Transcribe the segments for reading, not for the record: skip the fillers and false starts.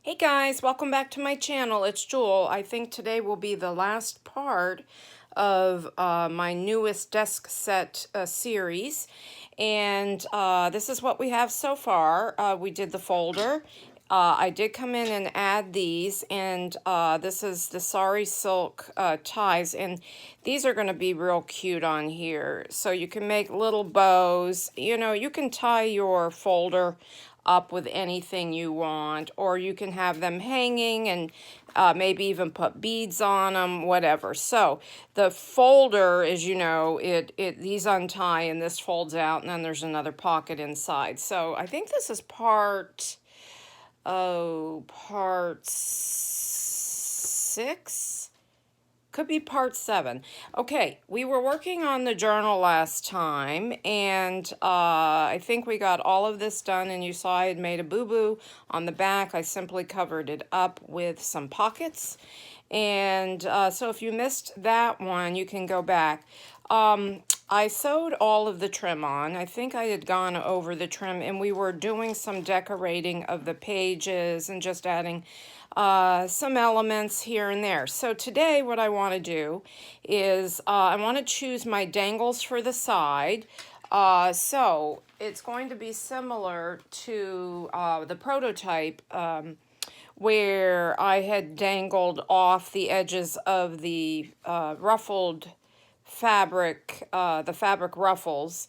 Hey guys, welcome back to my channel. It's Jewel. I think today will be the last part of my newest desk set series. And this is what we have so far. We did the folder. I did come in and add these, and this is the sari silk ties, and these are going to be real cute on here. So you can make little bows. You know, you can tie your folder up with anything you want, or you can have them hanging and maybe even put beads on them, whatever. So the folder, as you know, these untie and this folds out, and then there's another pocket inside. So I think this is part 6. Could be part 7. Okay, we were working on the journal last time, and I think we got all of this done, and you saw I had made a boo-boo on the back. I simply covered it up with some pockets. And so if you missed that one, you can go back. I sewed all of the trim on. I think I had gone over the trim, and we were doing some decorating of the pages and just adding some elements here and there. So today what I want to do is I want to choose my dangles for the side. So it's going to be similar to the prototype where I had dangled off the edges of the ruffled fabric, the fabric ruffles,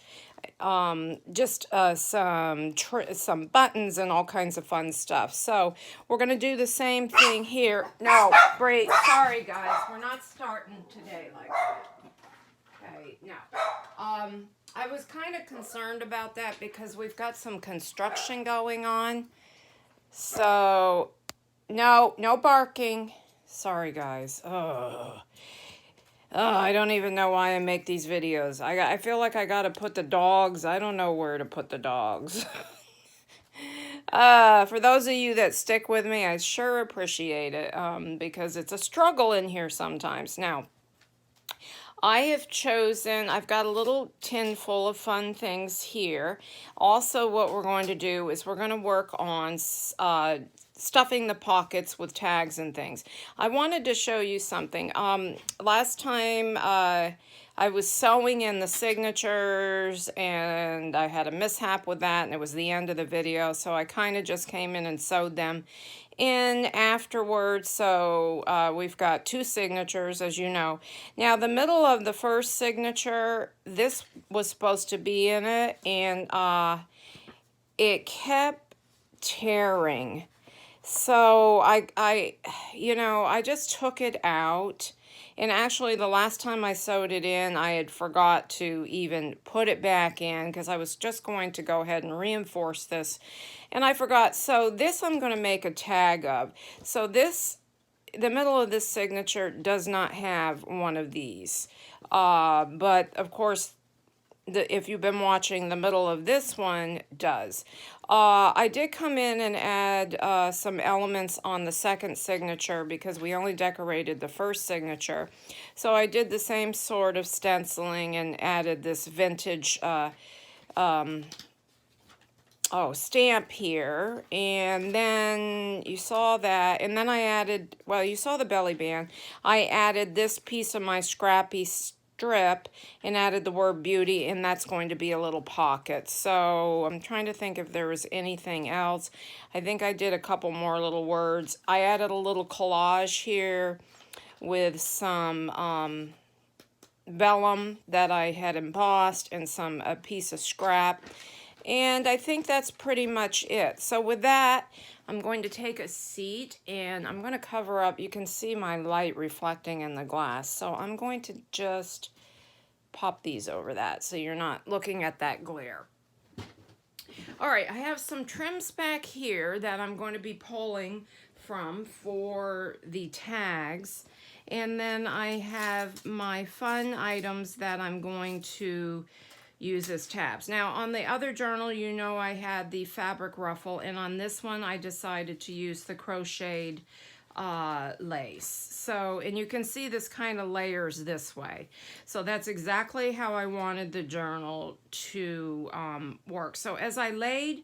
just some buttons and all kinds of fun stuff. So we're going to do the same thing here. No, Bree, sorry guys, we're not starting today like that. Okay, no. I was kind of concerned about that because we've got some construction going on. So, no barking. Sorry guys. Ugh. I don't even know why I make these videos. I feel like I gotta put the dogs. I don't know where to put the dogs. For those of you that stick with me, I sure appreciate it because it's a struggle in here sometimes. Now, I have chosen, I've got a little tin full of fun things here. Also, what we're going to do is we're going to work on stuffing the pockets with tags and things. I wanted to show you something. Last time I was sewing in the signatures and I had a mishap with that, and it was the end of the video, so I kind of just came in and sewed them in afterwards. So we've got 2 signatures, as you know. Now the middle of the first signature, this was supposed to be in it, and it kept tearing. So I just took it out. And actually, the last time I sewed it in, I had forgot to even put it back in because I was just going to go ahead and reinforce this. And I forgot. So this I'm going to make a tag of. So this, the middle of this signature does not have one of these. But of course, if you've been watching, the middle of this one does. I did come in and add some elements on the second signature because we only decorated the first signature. So I did the same sort of stenciling and added this vintage stamp here. And then you saw that, and then I added, well, you saw the belly band. I added this piece of my scrappy strip and added the word beauty, and that's going to be a little pocket. So I'm trying to think if there was anything else. I think I did a couple more little words. I added a little collage here with some vellum that I had embossed and a piece of scrap. And I think that's pretty much it. So with that, I'm going to take a seat and I'm going to cover up. You can see my light reflecting in the glass. So I'm going to just pop these over that so you're not looking at that glare. All right, I have some trims back here that I'm going to be pulling from for the tags. And then I have my fun items that I'm going to use as tabs. Now on the other journal, you know, I had the fabric ruffle, and on this one I decided to use the crocheted lace. So, and you can see this kind of layers this way. So that's exactly how I wanted the journal to work. So as I laid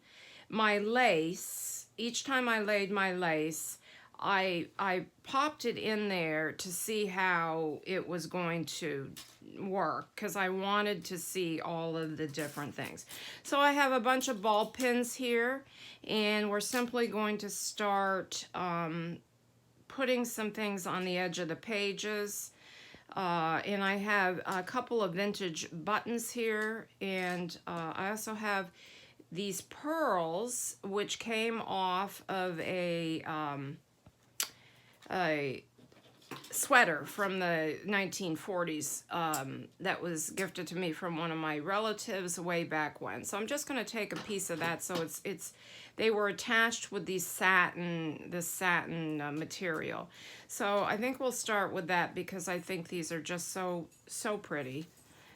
my lace each time I laid my lace, I popped it in there to see how it was going to work, because I wanted to see all of the different things. So I have a bunch of ball pins here, and we're simply going to start putting some things on the edge of the pages. And I have a couple of vintage buttons here, and I also have these pearls, which came off of a sweater from the 1940s that was gifted to me from one of my relatives way back when. So I'm just going to take a piece of that. So they were attached with this satin material. So I think we'll start with that, because I think these are just so pretty.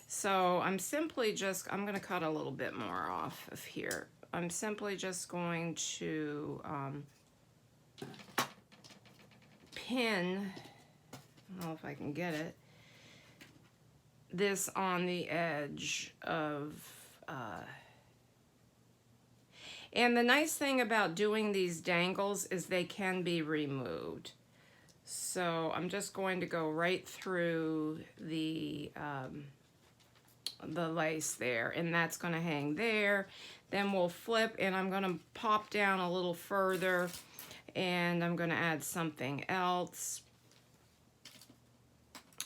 So I'm going to cut a little bit more off of here. I'm simply just going to pin, I don't know if I can get it, this on the edge of, and the nice thing about doing these dangles is they can be removed. So I'm just going to go right through the lace there, and that's going to hang there. Then we'll flip, and I'm going to pop down a little further, and I'm going to add something else.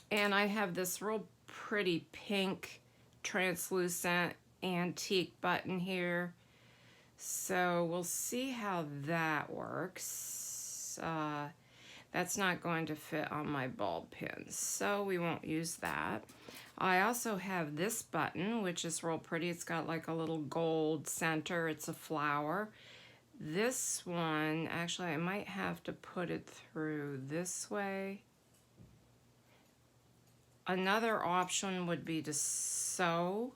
And I have this real pretty pink translucent antique button here. So we'll see how that works. That's not going to fit on my ball pins, so we won't use that. I also have this button, which is real pretty. It's got like a little gold center. It's a flower. This one, actually, I might have to put it through this way. Another option would be to sew.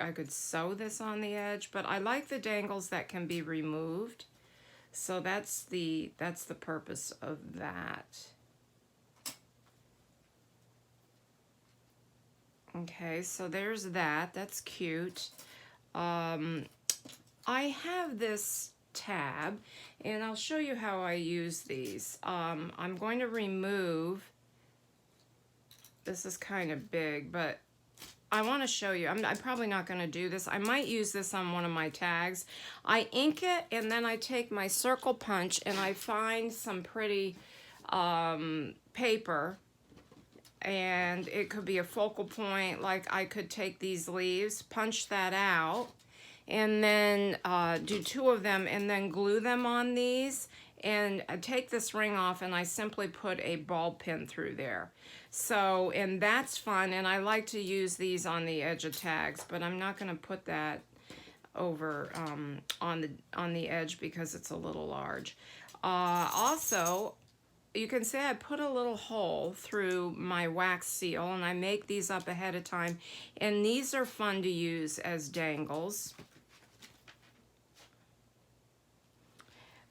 I could sew this on the edge, but I like the dangles that can be removed. So that's the purpose of that. Okay, so there's that. That's cute. I have this tab, and I'll show you how I use these. I'm going to remove, this is kind of big, but I want to show you. I'm probably not going to do this. I might use this on one of my tags. I ink it, and then I take my circle punch, and I find some pretty paper, and it could be a focal point. Like I could take these leaves, punch that out, and then do 2 of them, and then glue them on these, and I take this ring off, and I simply put a ball pin through there. So, and that's fun, and I like to use these on the edge of tags, but I'm not going to put that over on the edge because it's a little large. Also, you can see I put a little hole through my wax seal, and I make these up ahead of time, and these are fun to use as dangles.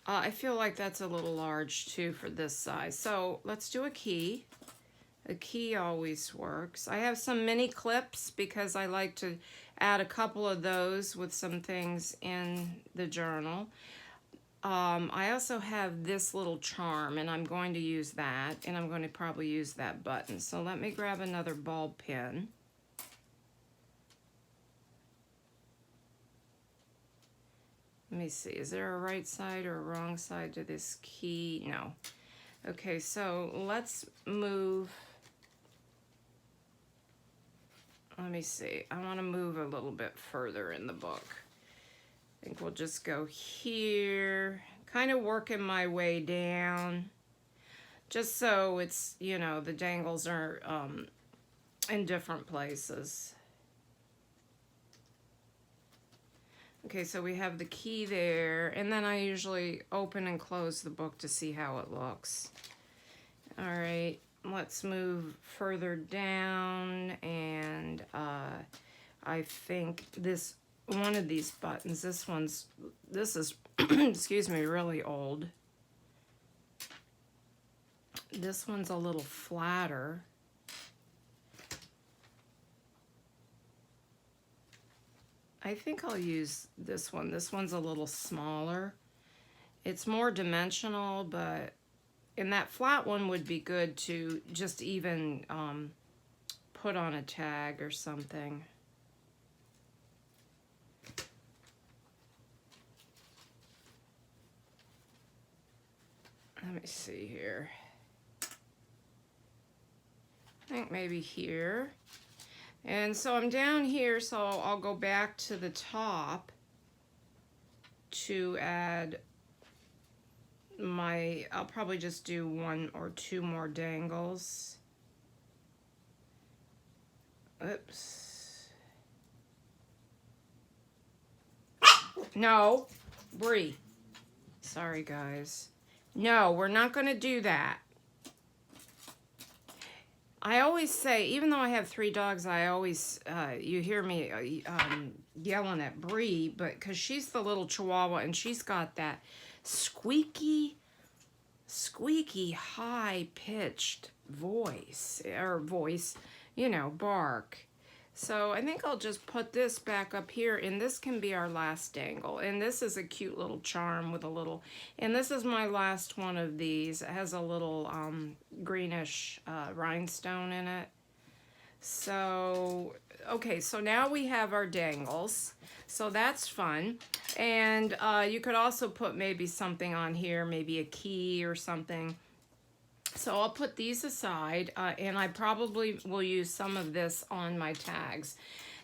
I feel like that's a little large too for this size. So let's do a key. A key always works. I have some mini clips because I like to add a couple of those with some things in the journal. I also have this little charm, and I'm going to use that, and I'm going to probably use that button. So let me grab another ball pin. Let me see, is there a right side or a wrong side to this key? No. Okay, so let's move. Let me see, I want to move a little bit further in the book. I think we'll just go here, kind of working my way down, just so it's, you know, the dangles are in different places. Okay, so we have the key there, and then I usually open and close the book to see how it looks. All right, let's move further down, and I think this, one of these buttons, this is, excuse me, really old. This one's a little flatter. I think I'll use this one. This one's a little smaller, It's more dimensional, but and that flat one would be good to just even put on a tag or something. Let me see here. I think maybe here. And so I'm down here, so I'll go back to the top to add I'll probably just do 1 or 2 more dangles. Oops. No, Bree. Sorry, guys. No, we're not going to do that. I always say, even though I have 3 dogs, I always, you hear me yelling at Bree, but because she's the little Chihuahua and she's got that squeaky, high-pitched voice, you know, bark. So I think I'll just put this back up here, and this can be our last dangle. And this is a cute little charm with a little, and this is my last one of these. It has a little greenish rhinestone in it. So, okay, so now we have our dangles. So that's fun. And you could also put maybe something on here, maybe a key or something. So I'll put these aside, and I probably will use some of this on my tags.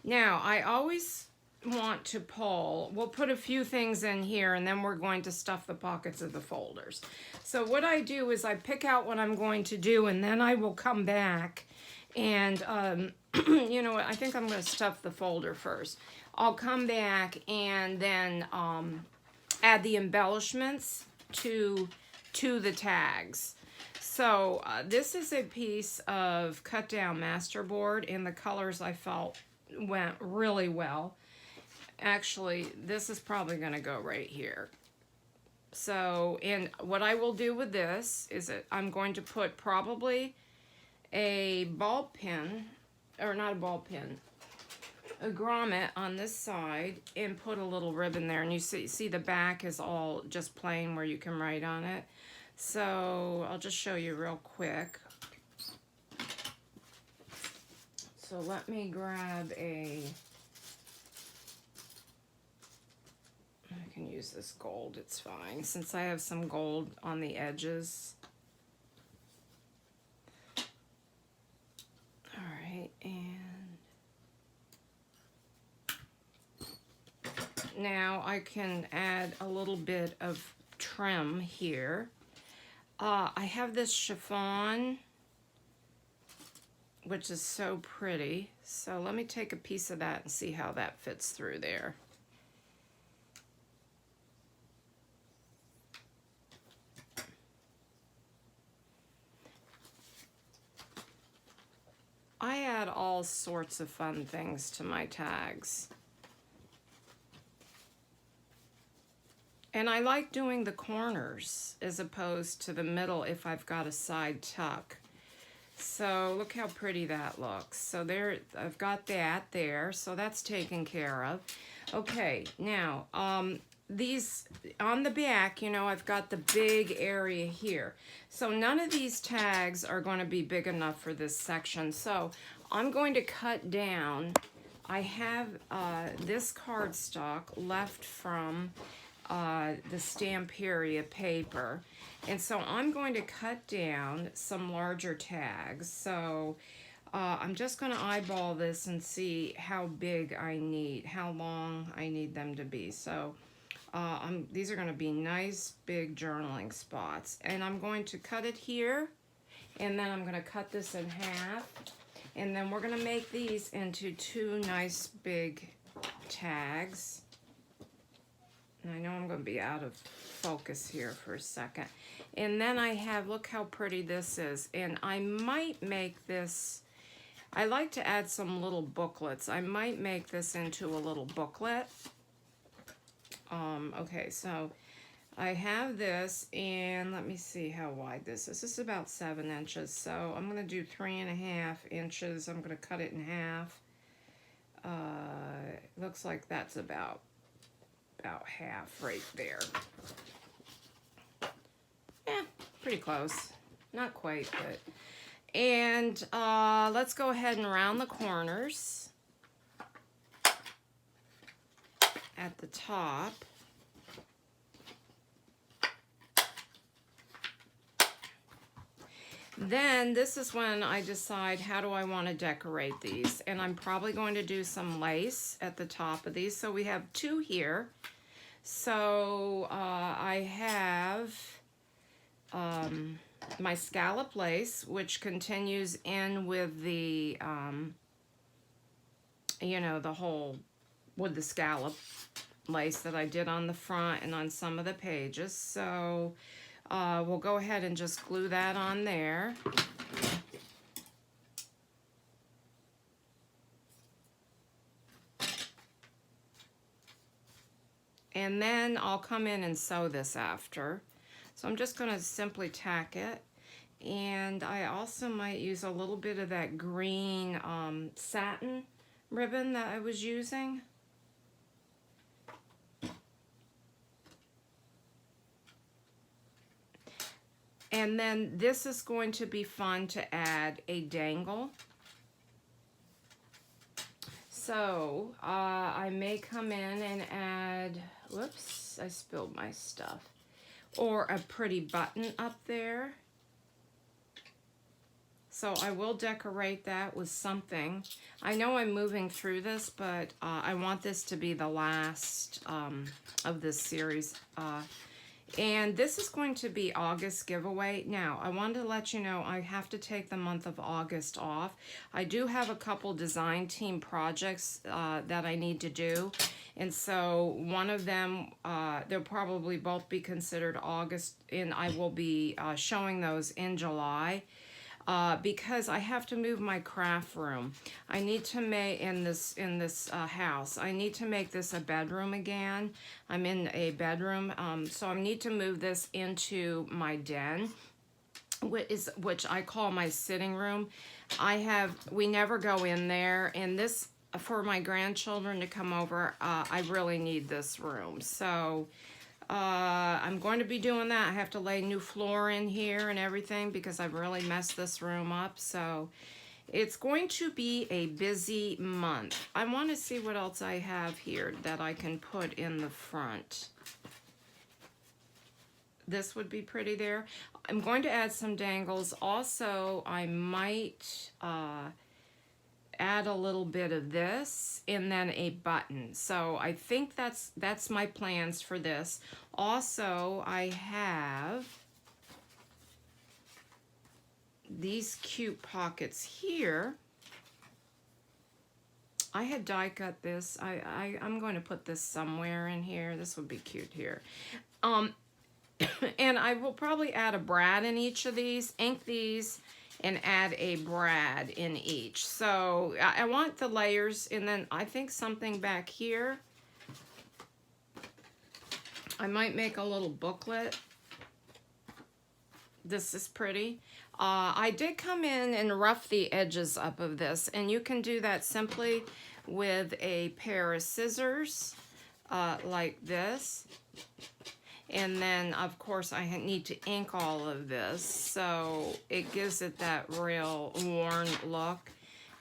Now, I always want to pull, we'll put a few things in here, and then we're going to stuff the pockets of the folders. So what I do is I pick out what I'm going to do, and then I will come back and, you know what, I think I'm going to stuff the folder first. I'll come back and then add the embellishments to the tags. So this is a piece of cut down masterboard, and the colors I felt went really well. Actually, this is probably going to go right here. So, and what I will do with this is that I'm going to put probably a ball pin, or not a ball pin, a grommet on this side, and put a little ribbon there. And you see the back is all just plain where you can write on it. So I'll just show you real quick. So let me grab I can use this gold, it's fine, since I have some gold on the edges. All right, and now I can add a little bit of trim here. I have this chiffon, which is so pretty. So let me take a piece of that and see how that fits through there. I add all sorts of fun things to my tags. And I like doing the corners as opposed to the middle if I've got a side tuck. So look how pretty that looks. So there, I've got that there, so that's taken care of. Okay, now these on the back, you know, I've got the big area here. So none of these tags are going to be big enough for this section. So I'm going to cut down. I have this cardstock left from the Stamperia paper, and so I'm going to cut down some larger tags. So I'm just going to eyeball this and see how big I need, how long I need them to be. So these are going to be nice big journaling spots, and I'm going to cut it here, and then I'm going to cut this in half, and then we're going to make these into 2 nice big tags. I know I'm going to be out of focus here for a second. And then I have, look how pretty this is. And I might make this, I like to add some little booklets. I might make this into a little booklet. Okay, so I have this, and let me see how wide this is. This is about 7 inches. So I'm going to do 3.5 inches. I'm going to cut it in half. Looks like that's about half right there. pretty close. Not quite, but. And let's go ahead and round the corners at the top. Then this is when I decide how do I want to decorate these. And I'm probably going to do some lace at the top of these. So we have two here. So I have my scallop lace, which continues in with the, you know, the whole, with the scallop lace that I did on the front and on some of the pages. So we'll go ahead and just glue that on there. And then I'll come in and sew this after. So I'm just going to simply tack it. And I also might use a little bit of that green satin ribbon that I was using. And then this is going to be fun to add a dangle. So I may come in and add, whoops, I spilled my stuff, or a pretty button up there. So I will decorate that with something. I know I'm moving through this, but I want this to be the last of this series. And this is going to be August giveaway. Now, I wanted to let you know I have to take the month of August off. I do have a couple design team projects that I need to do. And so one of them, they'll probably both be considered August, and I will be showing those in July. Because I have to move my craft room. I need to make in this house. I need to make this a bedroom again. I'm in a bedroom, so I need to move this into my den, which I call my sitting room. We never go in there, and this for my grandchildren to come over. I really need this room, so. I'm going to be doing that. I have to lay new floor in here and everything because I've really messed this room up. So it's going to be a busy month. I want to see what else I have here that I can put in the front. This would be pretty there. I'm going to add some dangles. Also, I might add a little bit of this and then a button. So I think that's my plans for this. Also, I have these cute pockets here. I had die cut this. I'm going to put this somewhere in here. This would be cute here. And I will probably add a brad in each of these, ink these, and add a brad in each. So I want the layers, and then I think something back here. I might make a little booklet. This is pretty. I did come in and rough the edges up of this, and you can do that simply with a pair of scissors like this. And then, of course, I need to ink all of this, so it gives it that real worn look.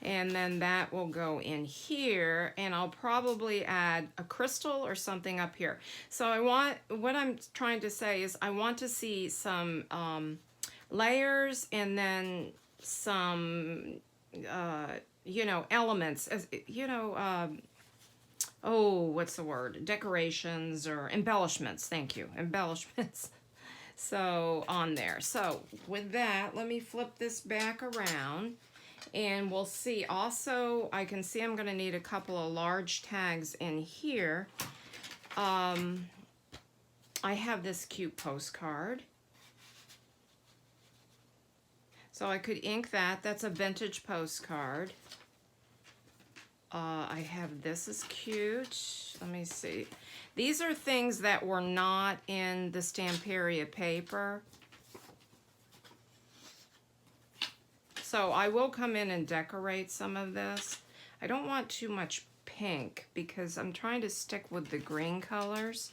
And then that will go in here, and I'll probably add a crystal or something up here. So what I'm trying to say is I want to see some layers and then some, you know, elements, you know, oh, what's the word? Decorations or embellishments. Thank you. Embellishments. So on there. So with that, let me flip this back around and we'll see. Also, I can see I'm going to need a couple of large tags in here. I have this cute postcard. So I could ink that. That's a vintage postcard. I have this is cute. Let me see. These are things that were not in the Stamperia paper. So I will come in and decorate some of this. I don't want too much pink because I'm trying to stick with the green colors.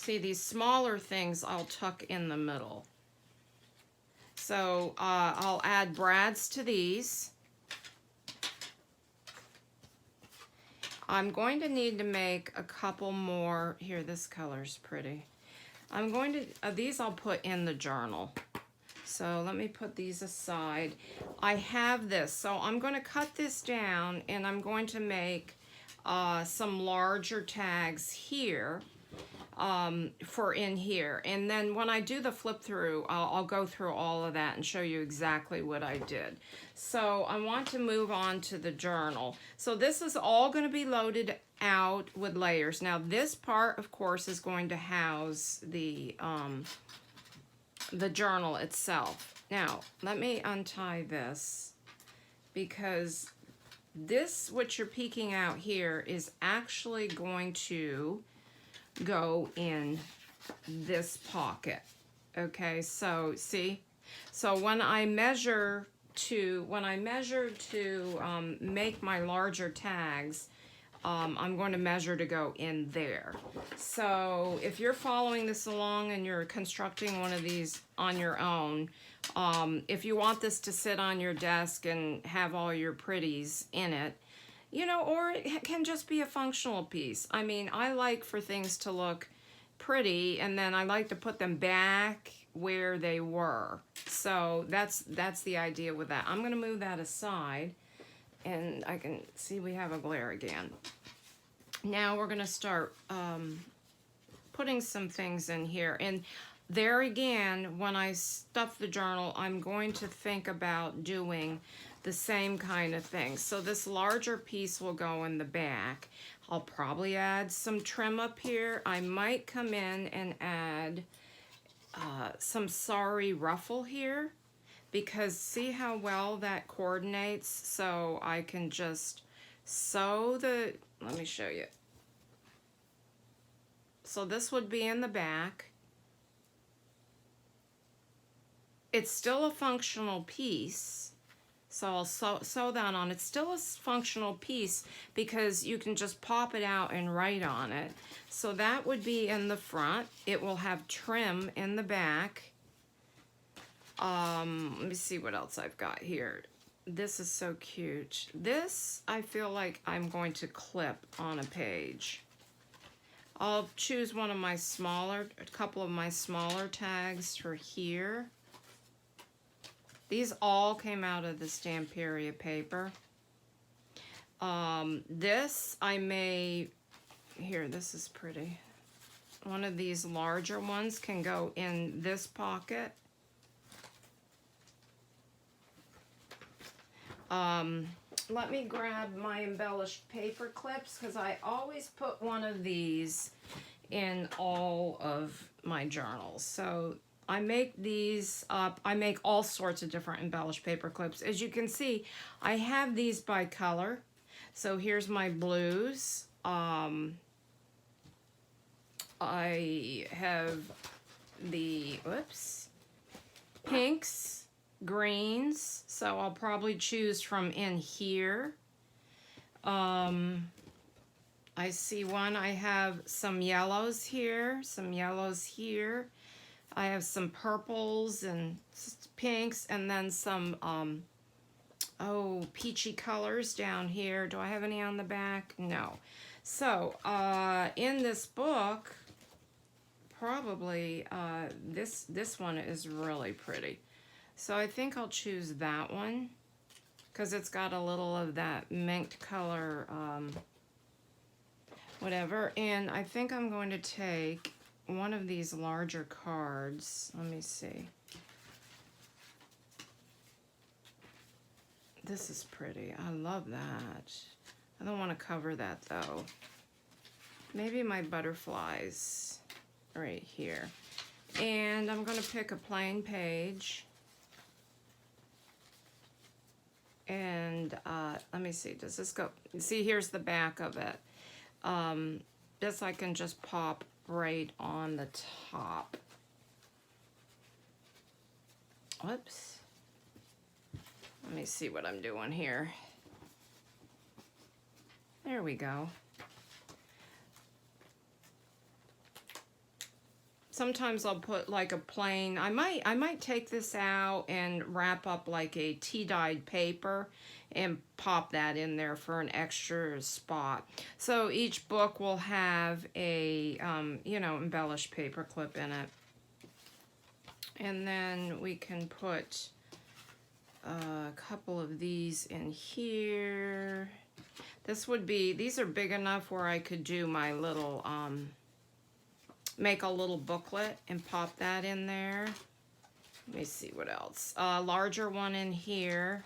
see these smaller things I'll tuck in the middle. So I'll add brads to these. I'm going to need to make a couple more. Here, this color's pretty. I'm going to, these I'll put in the journal. So let me put these aside. I have this, so I'm going to cut this down and I'm going to make some larger tags here for in here. And then when I do the flip through, I'll go through all of that and show you exactly what I did. So I want to move on to the journal. So this is all going to be loaded out with layers. Now this part, of course, is going to house the journal itself. Now, let me untie this, because this, what you're peeking out here, is actually going to go in this pocket. Okay, so see? So when I measure to make my larger tags, I'm going to measure to go in there. So if you're following this along and you're constructing one of these on your own, if you want this to sit on your desk and have all your pretties in it, you know, or it can just be a functional piece. I mean, I like for things to look pretty, and then I like to put them back where they were. So that's the idea with that. I'm going to move that aside, and I can see we have a glare again. Now we're going to start putting some things in here. And there again, when I stuff the journal, I'm going to think about doing the same kind of thing. So this larger piece will go in the back. I'll probably add some trim up here. I might come in and add some sari ruffle here, because see how well that coordinates? So I can just sew the, let me show you. So this would be in the back. It's still a functional piece. So I'll sew that on. It's still a functional piece because you can just pop it out and write on it. So that would be in the front. It will have trim in the back. Let me see what else I've got here. This is so cute. This, I feel like I'm going to clip on a page. I'll choose one of my smaller, a couple of my smaller tags for here. These all came out of the Stamperia paper. This I may, here, this is pretty. One of these larger ones can go in this pocket. Let me grab my embellished paper clips, because I always put one of these in all of my journals. So I make these up. I make all sorts of different embellished paper clips. As you can see, I have these by color. So here's my blues. I have the, pinks, greens. So I'll probably choose from in here. I see one. I have some yellows here, some yellows here. I have some purples and pinks, and then some, peachy colors down here. Do I have any on the back? No. So, in this book, probably, this one is really pretty. So I think I'll choose that one, because it's got a little of that mint color, whatever. And I think I'm going to take one of these larger cards. Let me see. This is pretty. I love that. I don't want to cover that though. Maybe my butterflies right here. And I'm going to pick a plain page. And let me see, does this go? See, here's the back of it. This I can just pop right on the top. Whoops. Let me see what I'm doing here. There we go. sometimes I'll put like a plain, I might take this out and wrap up like a tea-dyed paper and pop that in there for an extra spot. So each book will have a, you know, embellished paper clip in it. And then we can put a couple of these in here. This would be, these are big enough where I could do my little, make a little booklet and pop that in there. Let me see what else. A larger one in here.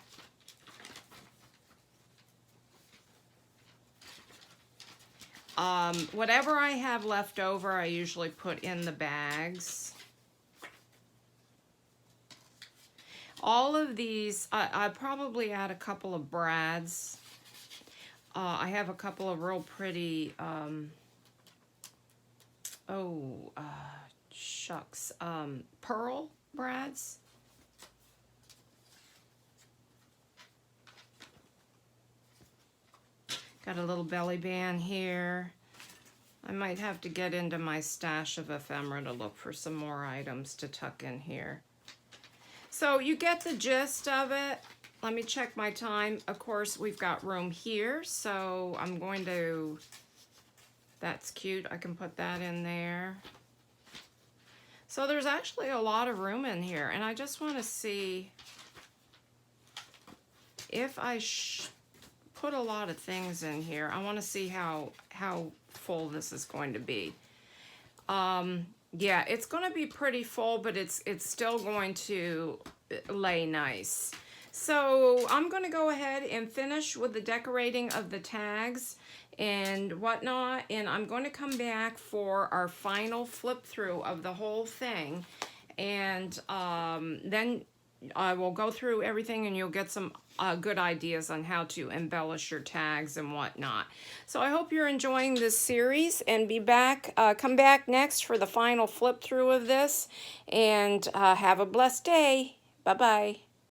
Whatever I have left over, I usually put in the bags. All of these, I probably add a couple of brads. I have a couple of real pretty, shucks, pearl brads. Got a little belly band here. I might have to get into my stash of ephemera to look for some more items to tuck in here. So you get the gist of it. Let me check my time. Of course, we've got room here, so I'm going to, that's cute. I can put that in there. So there's actually a lot of room in here, and I just want to see if I put a lot of things in here. I want to see how full this is going to be. Yeah, it's going to be pretty full, but it's still going to lay nice. So I'm going to go ahead and finish with the decorating of the tags and whatnot, and I'm going to come back for our final flip through of the whole thing, and then I will go through everything and you'll get some good ideas on how to embellish your tags and whatnot. So I hope you're enjoying this series, and come back next for the final flip through of this, and have a blessed day. Bye-bye.